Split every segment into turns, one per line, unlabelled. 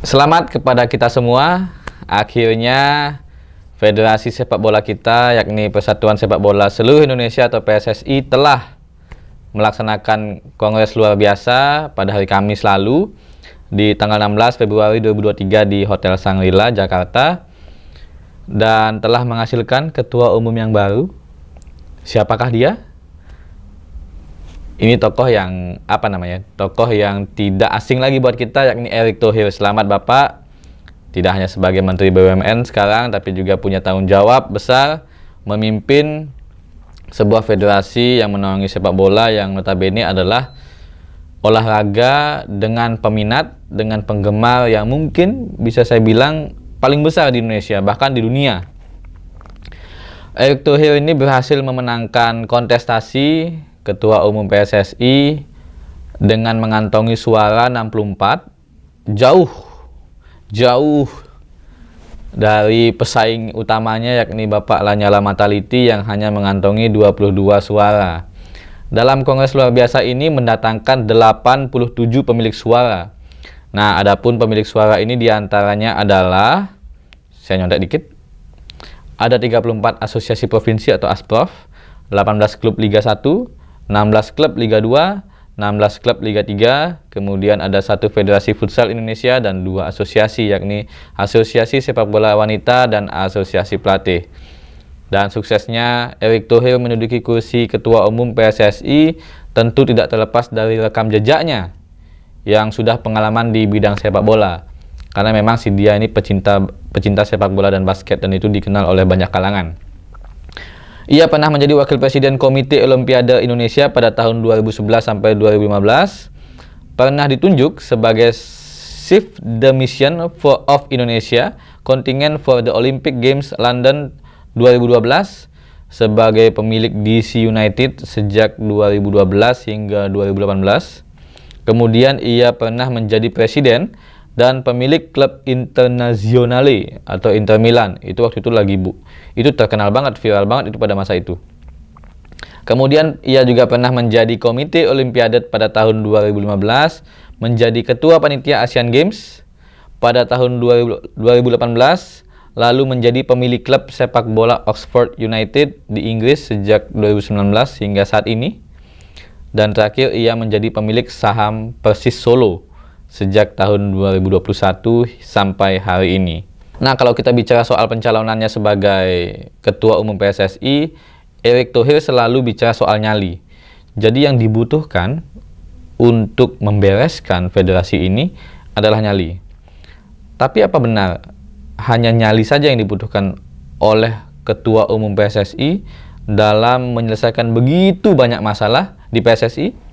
Selamat kepada kita semua. Akhirnya Federasi Sepak Bola kita, yakni Persatuan Sepak Bola Seluruh Indonesia atau PSSI, telah melaksanakan kongres luar biasa pada hari Kamis lalu di tanggal 16 Februari 2023 di Hotel Shangri-La, Jakarta, dan telah menghasilkan ketua umum yang baru. Siapakah dia? Ini tokoh yang tokoh yang tidak asing lagi buat kita, yakni Erick Thohir. Selamat Bapak, tidak hanya sebagai Menteri BUMN sekarang, tapi juga punya tanggung jawab besar memimpin sebuah federasi yang menaungi sepak bola yang notabene adalah olahraga dengan peminat, dengan penggemar yang mungkin bisa saya bilang paling besar di Indonesia, bahkan di dunia. Erick Thohir ini berhasil memenangkan kontestasi Ketua Umum PSSI dengan mengantongi suara 64, jauh dari pesaing utamanya, yakni Bapak Lanyala Mataliti yang hanya mengantongi 22 suara. Dalam kongres luar biasa ini mendatangkan 87 pemilik suara. Nah, adapun pemilik suara ini diantaranya adalah, saya nyontek dikit, ada 34 asosiasi provinsi atau ASPROF, 18 klub Liga 1, 16 klub Liga 2, 16 klub Liga 3, kemudian ada 1 Federasi Futsal Indonesia dan 2 asosiasi, yakni Asosiasi Sepak Bola Wanita dan Asosiasi Pelatih. Dan suksesnya Erick Thohir menduduki kursi Ketua Umum PSSI tentu tidak terlepas dari rekam jejaknya yang sudah pengalaman di bidang sepak bola. Karena memang si dia ini pecinta sepak bola dan basket, dan itu dikenal oleh banyak kalangan. Ia pernah menjadi Wakil Presiden Komite Olimpiade Indonesia pada tahun 2011 sampai 2015. Pernah ditunjuk sebagai Chief the Mission of Indonesia Contingent for the Olympic Games London 2012, sebagai pemilik DC United sejak 2012 hingga 2018. Kemudian ia pernah menjadi presiden dan pemilik klub Internazionale atau Inter Milan. Itu waktu itu itu terkenal banget, viral banget itu pada masa itu. Kemudian ia juga pernah menjadi Komite Olimpiade pada tahun 2015, menjadi Ketua Panitia Asian Games pada tahun 2018, lalu menjadi pemilik klub sepak bola Oxford United di Inggris sejak 2019 hingga saat ini. Dan terakhir ia menjadi pemilik saham Persis Solo sejak tahun 2021 sampai hari ini. Nah, kalau kita bicara soal pencalonannya sebagai Ketua Umum PSSI, Erick Thohir selalu bicara soal nyali. Jadi yang dibutuhkan untuk membereskan federasi ini adalah nyali. Tapi apa benar hanya nyali saja yang dibutuhkan oleh Ketua Umum PSSI dalam menyelesaikan begitu banyak masalah di PSSI?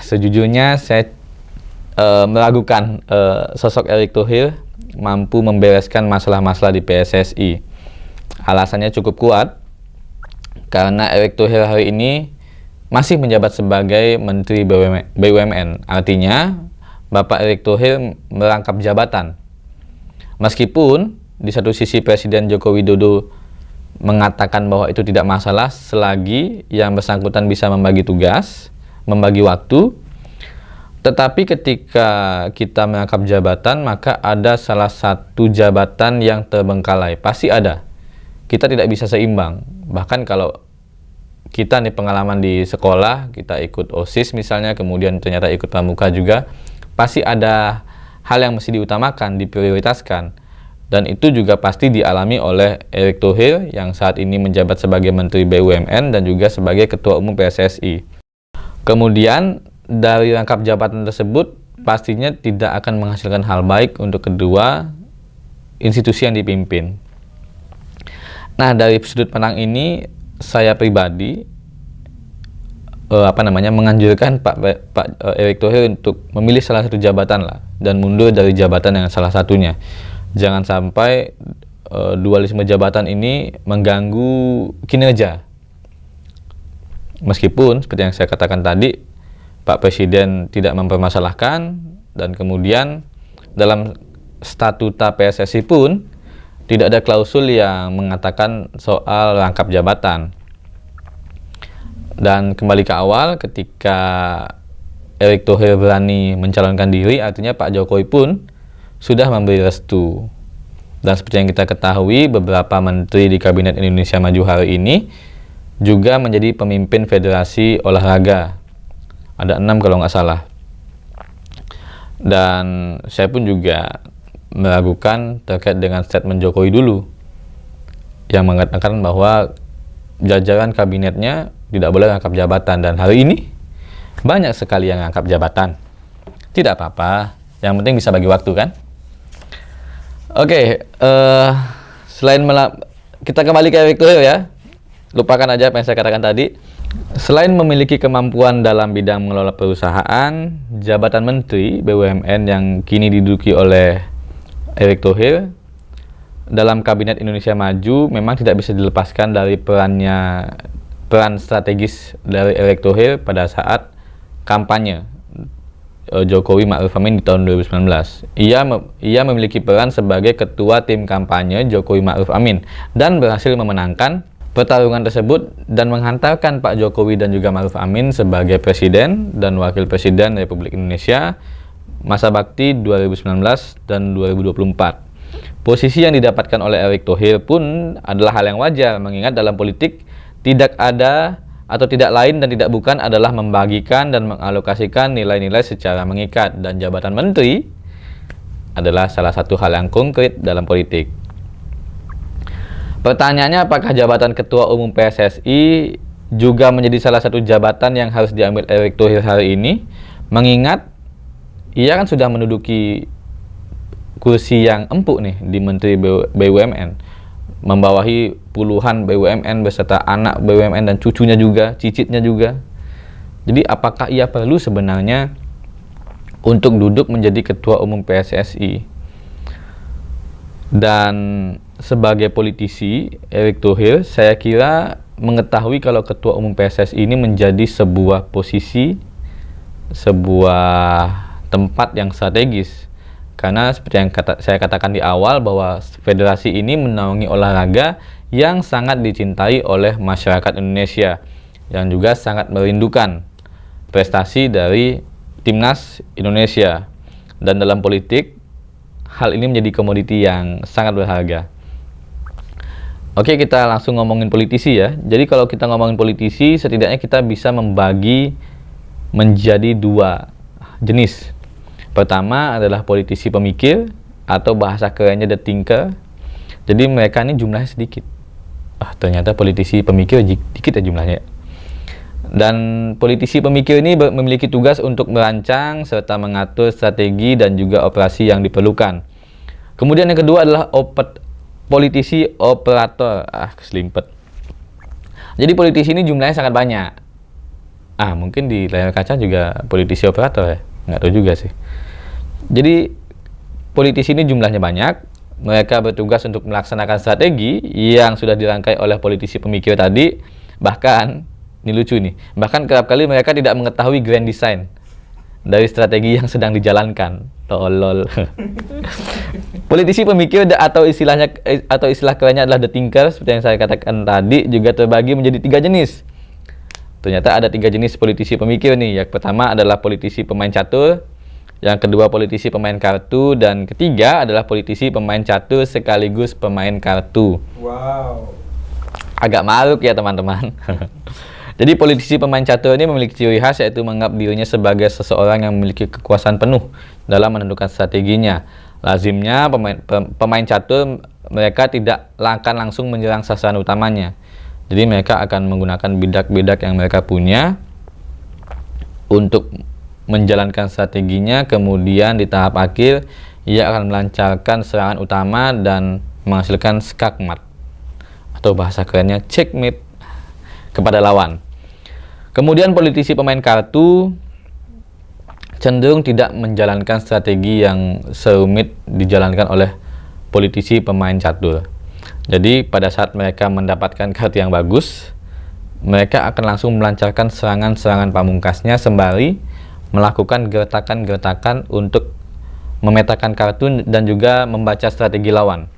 Sejujurnya saya meragukan sosok Erick Thohir mampu membereskan masalah-masalah di PSSI. Alasannya cukup kuat, karena Erick Thohir hari ini masih menjabat sebagai Menteri BUMN. Artinya, Bapak Erick Thohir merangkap jabatan. Meskipun di satu sisi Presiden Joko Widodo mengatakan bahwa itu tidak masalah selagi yang bersangkutan bisa membagi tugas, membagi waktu, tetapi ketika kita merangkap jabatan, maka ada salah satu jabatan yang terbengkalai. Pasti ada. Kita tidak bisa seimbang. Bahkan kalau kita nih pengalaman di sekolah, kita ikut OSIS misalnya, kemudian ternyata ikut pramuka juga, pasti ada hal yang mesti diutamakan, diprioritaskan. Dan itu juga pasti dialami oleh Erick Thohir yang saat ini menjabat sebagai Menteri BUMN dan juga sebagai Ketua Umum PSSI. Kemudian dari rangkap jabatan tersebut pastinya tidak akan menghasilkan hal baik untuk kedua institusi yang dipimpin. Nah, dari sudut pandang ini saya pribadi menganjurkan Pak Erick Thohir untuk memilih salah satu jabatan lah dan mundur dari jabatan yang salah satunya. Jangan sampai dualisme jabatan ini mengganggu kinerja. Meskipun seperti yang saya katakan tadi, Pak Presiden tidak mempermasalahkan, dan kemudian dalam statuta PSSI pun tidak ada klausul yang mengatakan soal rangkap jabatan. Dan kembali ke awal, ketika Erick Thohir berani mencalonkan diri, artinya Pak Jokowi pun sudah memberi restu. Dan seperti yang kita ketahui, beberapa menteri di Kabinet Indonesia Maju hari ini juga menjadi pemimpin federasi olahraga. Ada 6 kalau nggak salah. Dan saya pun juga meragukan terkait dengan statement Jokowi dulu yang mengatakan bahwa jajaran kabinetnya tidak boleh rangkap jabatan, dan hari ini banyak sekali yang rangkap jabatan. Tidak apa-apa, yang penting bisa bagi waktu kan. Oke, kita kembali ke Erick Thohir ya. Lupakan aja apa yang saya katakan tadi. Selain memiliki kemampuan dalam bidang mengelola perusahaan, jabatan Menteri BUMN yang kini diduduki oleh Erick Thohir dalam Kabinet Indonesia Maju memang tidak bisa dilepaskan dari peran strategis dari Erick Thohir pada saat kampanye Jokowi Ma'ruf Amin di tahun 2019. Ia memiliki peran sebagai ketua tim kampanye Jokowi Ma'ruf Amin dan berhasil memenangkan pertarungan tersebut dan menghantarkan Pak Jokowi dan juga Ma'ruf Amin sebagai Presiden dan Wakil Presiden Republik Indonesia masa bakti 2019 dan 2024. Posisi yang didapatkan oleh Erick Thohir pun adalah hal yang wajar, mengingat dalam politik tidak ada atau tidak lain dan tidak bukan adalah membagikan dan mengalokasikan nilai-nilai secara mengikat, dan jabatan menteri adalah salah satu hal yang konkret dalam politik. Pertanyaannya, apakah jabatan Ketua Umum PSSI juga menjadi salah satu jabatan yang harus diambil Erick Thohir hari ini, mengingat ia kan sudah menduduki kursi yang empuk nih di Menteri BUMN, membawahi puluhan BUMN beserta anak BUMN dan cucunya juga, cicitnya juga. Jadi apakah ia perlu sebenarnya untuk duduk menjadi Ketua Umum PSSI? Dan sebagai politisi, Erick Thohir saya kira mengetahui kalau Ketua Umum PSSI ini menjadi sebuah posisi, sebuah tempat yang strategis. Karena seperti yang saya katakan di awal, bahwa federasi ini menaungi olahraga yang sangat dicintai oleh masyarakat Indonesia, yang juga sangat merindukan prestasi dari timnas Indonesia. Dan dalam politik, hal ini menjadi komoditi yang sangat berharga. Oke, kita langsung ngomongin politisi ya. Jadi kalau kita ngomongin politisi, setidaknya kita bisa membagi menjadi 2 jenis. Pertama adalah politisi pemikir atau bahasa kerennya the thinker. Jadi mereka ini jumlahnya sedikit. Ternyata politisi pemikir dikit ya jumlahnya. Dan politisi pemikir ini memiliki tugas untuk merancang serta mengatur strategi dan juga operasi yang diperlukan. Kemudian yang kedua adalah politisi operator. Keselimpet. Jadi politisi ini jumlahnya sangat banyak. Mungkin di layar kaca juga politisi operator ya. Nggak tahu juga sih. Jadi politisi ini jumlahnya banyak. Mereka bertugas untuk melaksanakan strategi yang sudah dirangkai oleh politisi pemikir tadi. Bahkan, ini lucu nih, bahkan kerap kali mereka tidak mengetahui grand design dari strategi yang sedang dijalankan. Tolol. Politisi pemikir atau istilah kerennya adalah the thinker, seperti yang saya katakan tadi, juga terbagi menjadi 3 jenis. Ternyata ada 3 jenis politisi pemikir nih. Yang pertama adalah politisi pemain catur, yang kedua politisi pemain kartu, dan ketiga adalah politisi pemain catur sekaligus pemain kartu.
Wow.
Agak maruk ya teman-teman. Jadi politisi pemain catur ini memiliki ciri khas, yaitu menganggap dirinya sebagai seseorang yang memiliki kekuasaan penuh dalam menentukan strateginya. Lazimnya pemain catur mereka tidak akan langsung menyerang sasaran utamanya. Jadi mereka akan menggunakan bidak-bidak yang mereka punya untuk menjalankan strateginya. Kemudian di tahap akhir ia akan melancarkan serangan utama dan menghasilkan skakmat atau bahasa kerennya checkmate kepada lawan. Kemudian politisi pemain kartu cenderung tidak menjalankan strategi yang serumit dijalankan oleh politisi pemain catur. Jadi pada saat mereka mendapatkan kartu yang bagus, mereka akan langsung melancarkan serangan-serangan pamungkasnya sembari melakukan gertakan-gertakan untuk memetakan kartu dan juga membaca strategi lawan.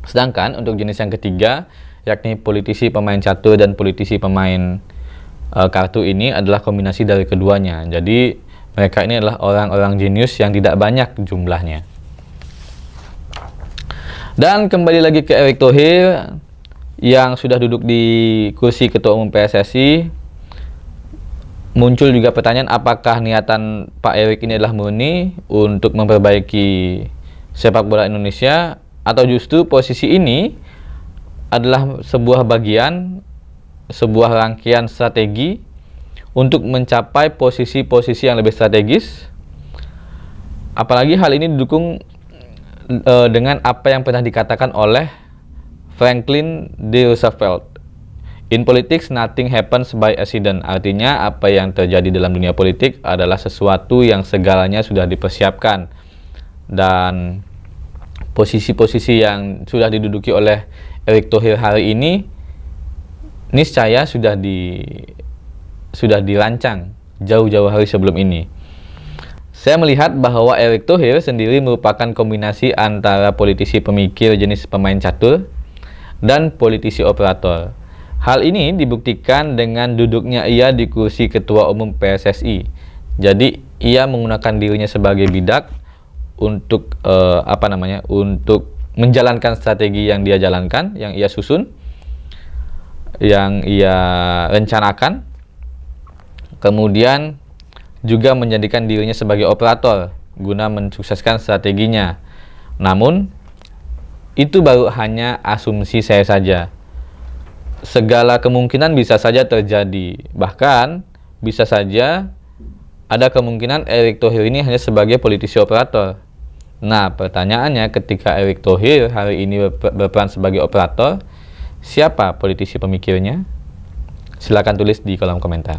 Sedangkan untuk jenis yang ketiga, yakni politisi pemain catur dan politisi pemain kartu ini adalah kombinasi dari keduanya. Jadi mereka ini adalah orang-orang jenius yang tidak banyak jumlahnya. Dan kembali lagi ke Erick Thohir yang sudah duduk di kursi Ketua Umum PSSI. Muncul juga pertanyaan, apakah niatan Pak Erick ini adalah murni untuk memperbaiki sepak bola Indonesia, atau justru posisi ini adalah sebuah bagian, sebuah rangkaian strategi untuk mencapai posisi-posisi yang lebih strategis. Apalagi hal ini didukung dengan apa yang pernah dikatakan oleh Franklin D. Roosevelt, "In politics nothing happens by accident." Artinya apa yang terjadi dalam dunia politik adalah sesuatu yang segalanya sudah dipersiapkan, dan posisi-posisi yang sudah diduduki oleh Erick Thohir hari ini niscaya sudah dirancang jauh-jauh hari sebelum ini. Saya melihat bahwa Erick Thohir sendiri merupakan kombinasi antara politisi pemikir jenis pemain catur dan politisi operator. Hal ini dibuktikan dengan duduknya ia di kursi Ketua Umum PSSI. Jadi ia menggunakan dirinya sebagai bidak untuk untuk menjalankan strategi yang dia jalankan, yang ia susun, yang ia rencanakan. Kemudian juga menjadikan dirinya sebagai operator guna mensukseskan strateginya. Namun itu baru hanya asumsi saya saja. Segala kemungkinan bisa saja terjadi. Bahkan bisa saja ada kemungkinan Erick Thohir ini hanya sebagai politisi operator. Nah, pertanyaannya, ketika Erick Thohir hari ini berperan sebagai operator, siapa politisi pemikirnya? Silakan tulis di kolom komentar.